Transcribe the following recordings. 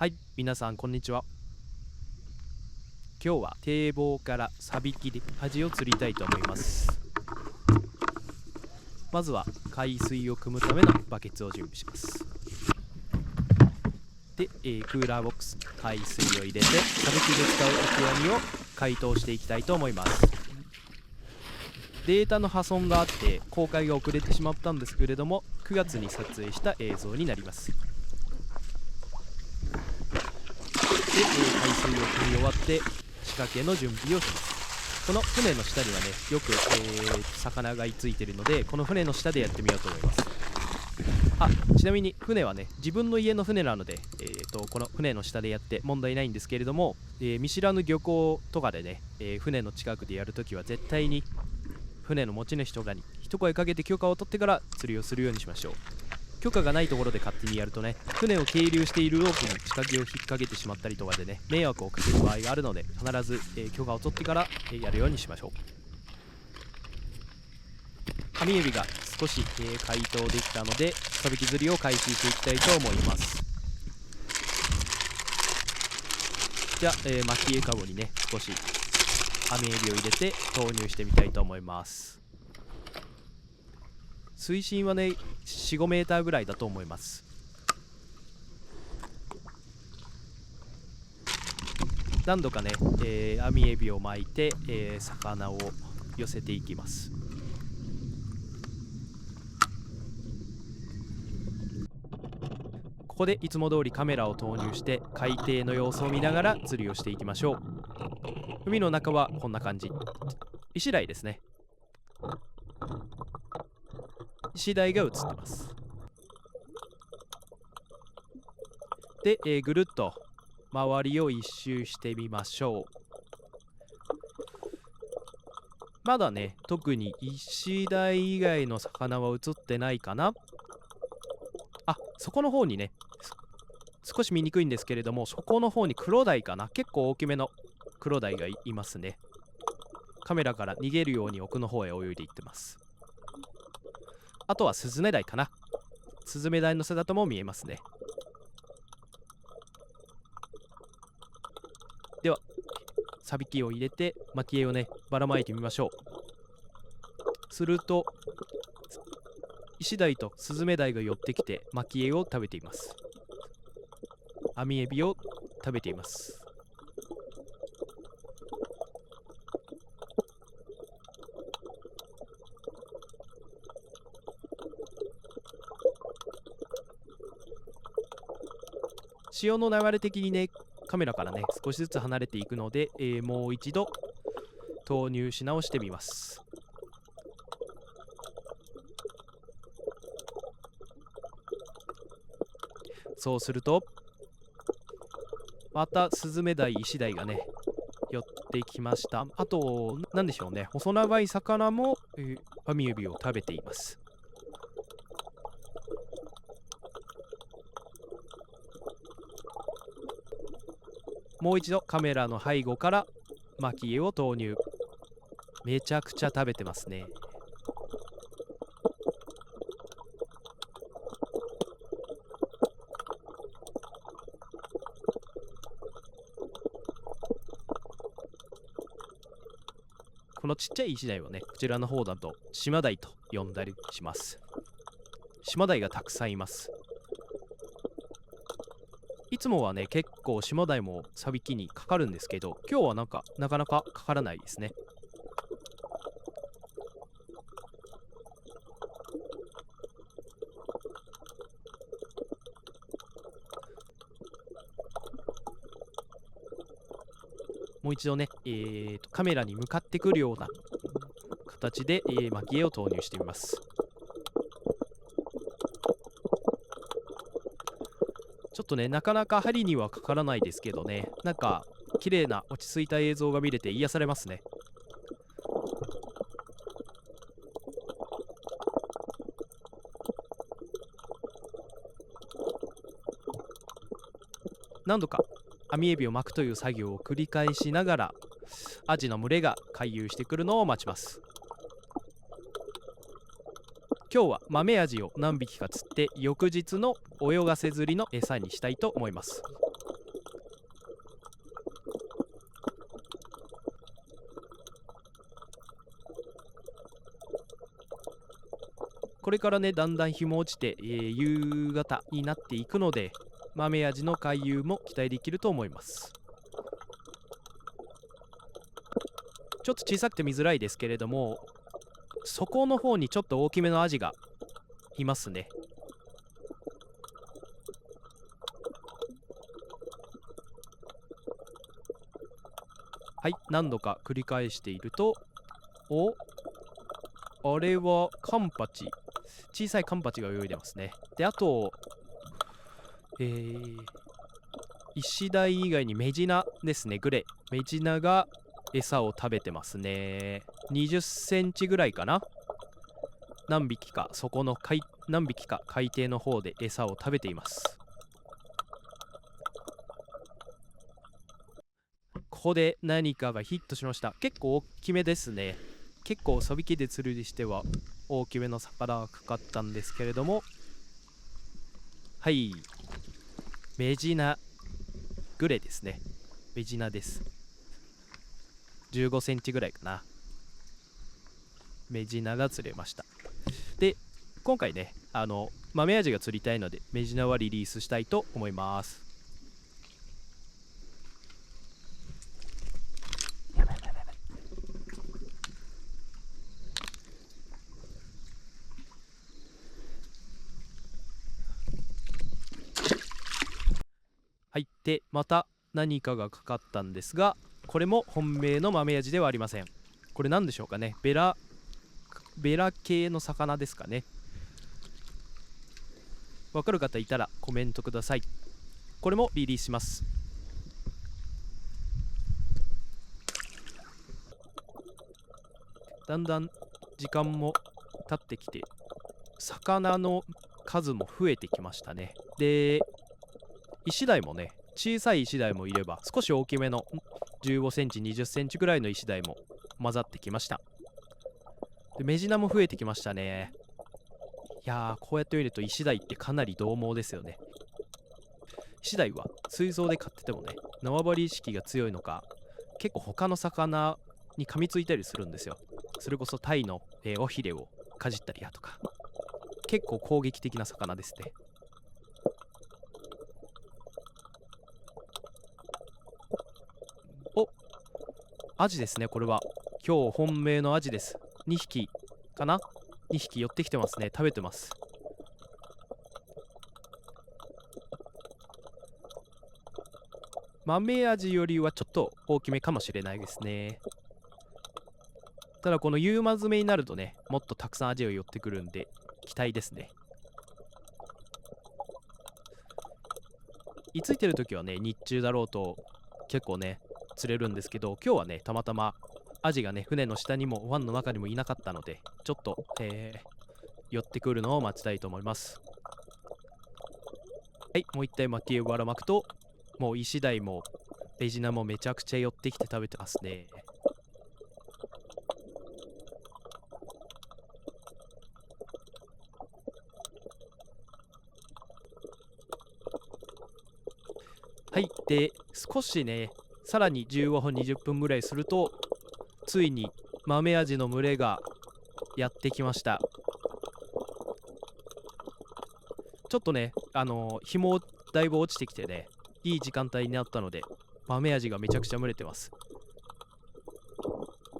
はい、皆さんこんにちは。今日は堤防からサビキでアジを釣りたいと思います。まずは海水を汲むためのバケツを準備します。で、クーラーボックスに海水を入れてサビキで使うオキアミを解凍していきたいと思います。データの破損があって公開が遅れてしまったんですけれども、9月に撮影した映像になります。で、海水を汲み終わって仕掛けの準備をします。この船の下にはね、よく、魚が居ついているので、この船の下でやってみようと思います。ちなみに船はね、自分の家の船なので、この船の下でやって問題ないんですけれども、見知らぬ漁港とかでね、船の近くでやるときは絶対に船の持ち主とかに一声かけて許可を取ってから釣りをするようにしましょう。許可がないところで勝手にやるとね、船を係留しているロープに仕掛けを引っ掛けてしまったりとかでね、迷惑をかける場合があるので、必ず、許可を取ってから、やるようにしましょう。紙エビが少し、解凍できたので、サビキ釣りを開始していきたいと思います。じゃあ、巻きエカゴにね、少し網エビを入れて投入してみたいと思います。水深はね、4、5メーターぐらいだと思います。何度かね、網エビを巻いて、魚を寄せていきます。ここでいつも通りカメラを投入して海底の様子を見ながら釣りをしていきましょう。海の中はこんな感じ。石鯛ですね。石鯛が映ってます。で、ぐるっと周りを一周してみましょう。まだね、特に石鯛以外の魚は映ってないかな。そこの方にね、少し見にくいんですけれども、そこの方に黒鯛かな。結構大きめの黒鯛が いますね。カメラから逃げるように奥の方へ泳いでいってます。あとはスズメ鯛かな。スズメ鯛の姿も見えますね。ではサビキを入れて巻き絵をね、ばらまいてみましょう。すると石鯛とスズメ鯛が寄ってきて巻き絵を食べています。網エビを食べています。潮の流れ的にね、カメラからね少しずつ離れていくので、もう一度投入し直してみます。そうするとまたスズメ鯛、石鯛がね寄ってきました。あと何でしょうね、細長い魚も、網エビを食べています。もう一度カメラの背後から巻き絵を投入。めちゃくちゃ食べてますね。このちっちゃい石鯛をね、こちらの方だと島鯛と呼んだりします。島鯛がたくさんいます。いつもはね、結構島鯛もサビキにかかるんですけど、今日はなかなかかからないですね。もう一度ね、カメラに向かってくるような形で、巻き絵を投入してみます。ちょっとね、なかなか針にはかからないですけどね、なんか綺麗な落ち着いた映像が見れて癒されますね。何度か網エビを巻くという作業を繰り返しながらアジの群れが回遊してくるのを待ちます。今日は豆アジを何匹か釣って翌日の泳がせ釣りの餌にしたいと思います。これからねだんだん日も落ちて、夕方になっていくので、豆アジの回遊も期待できると思います。ちょっと小さくて見づらいですけれども、底の方にちょっと大きめのアジがいますね。はい、何度か繰り返していると、あれはカンパチ、小さいカンパチが泳いでますね。で、あとイシダイ以外にメジナですね、グレメジナが餌を食べてますね。20センチぐらいかな。何匹か何匹か海底の方で餌を食べています。ここで何かがヒットしました。結構大きめですね。結構サビキで釣るにしては大きめの魚がかかったんですけれども、はい、メジナグレですね。メジナです。15センチぐらいかな。メジナが釣れました。で、今回ね豆アジが釣りたいのでメジナはリリースしたいと思います。はい、でまた何かがかかったんですが、これも本命の豆アジではありません。これ何でしょうかね。ベラ系の魚ですかね。わかる方いたらコメントください。これもリリースします。だんだん時間も経ってきて魚の数も増えてきましたね。で、石鯛もね、小さい石鯛もいれば少し大きめの15センチ20センチぐらいの石鯛も混ざってきました。で、メジナも増えてきましたね。いやー、こうやって見ると石鯛ってかなり獰猛ですよね。石鯛は水槽で飼っててもね、縄張り意識が強いのか結構他の魚に噛みついたりするんですよ。それこそタイの、尾ひれをかじったりやとか、結構攻撃的な魚ですね。アジですね。これは今日本命のアジです。2匹かな。2匹寄ってきてますね。食べてます。豆アジよりはちょっと大きめかもしれないですね。ただこの夕間詰めになるとね、もっとたくさんアジが寄ってくるんで期待ですね。居ついてる時はね、日中だろうと結構ね釣れるんですけど、今日はねたまたまアジがね船の下にも湾の中にもいなかったので、ちょっと、寄ってくるのを待ちたいと思います。はい、もう一体薪をばらまくと、もう石鯛もメジナもめちゃくちゃ寄ってきて食べてますね。はい、で少しねさらに15分20分ぐらいすると、ついに豆アジの群れがやってきました。ちょっとね日もだいぶ落ちてきてね、いい時間帯になったので豆アジがめちゃくちゃ群れてます。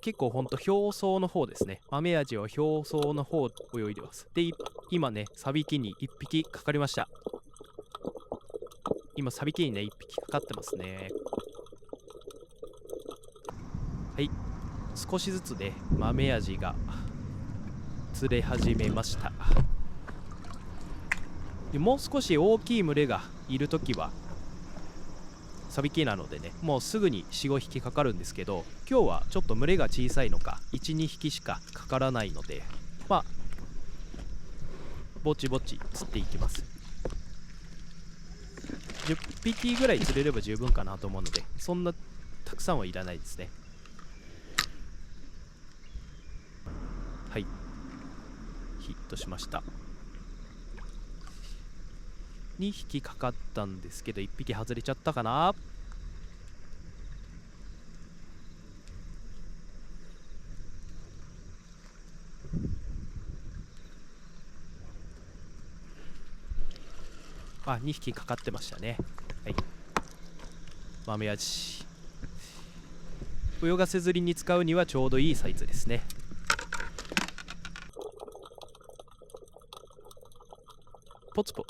結構ほんと表層の方ですね。豆アジは表層の方泳いでます。で、今ねサビキに1匹かかりました。今サビキにね1匹かかってますね。はい、少しずつね豆アジが釣れ始めました。でもう少し大きい群れがいるときはサビキなのでね、もうすぐに 4,5 匹かかるんですけど、今日はちょっと群れが小さいのか 1,2 匹しかかからないので、まあぼちぼち釣っていきます。10匹ぐらい釣れれば十分かなと思うので、そんなたくさんはいらないですね。はい、ヒットしました。2匹かかったんですけど1匹外れちゃったかな。2匹かかってましたね。はい、豆アジ泳がせ釣りに使うにはちょうどいいサイズですね。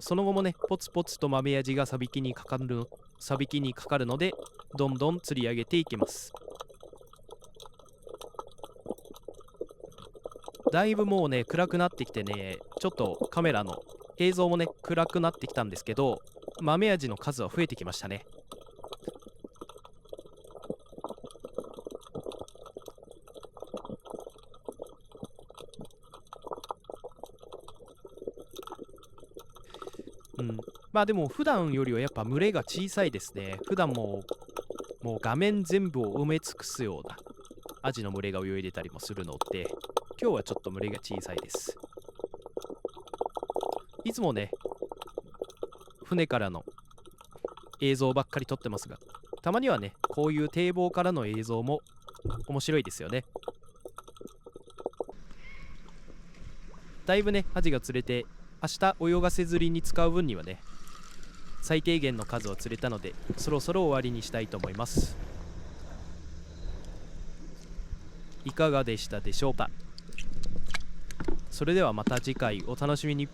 その後もねポツポツと豆アジがサビキにかかるのでどんどん釣り上げていきます。だいぶもうね暗くなってきてね、ちょっとカメラの映像もね暗くなってきたんですけど、豆アジの数は増えてきましたね。でも普段よりはやっぱ群れが小さいですね。普段もう画面全部を埋め尽くすようなアジの群れが泳いでたりもするので、今日はちょっと群れが小さいです。いつもね船からの映像ばっかり撮ってますが、たまにはねこういう堤防からの映像も面白いですよね。だいぶねアジが釣れて、明日泳がせ釣りに使う分にはね最低限の数を釣れたので、そろそろ終わりにしたいと思います。いかがでしたでしょうか。それではまた次回お楽しみに。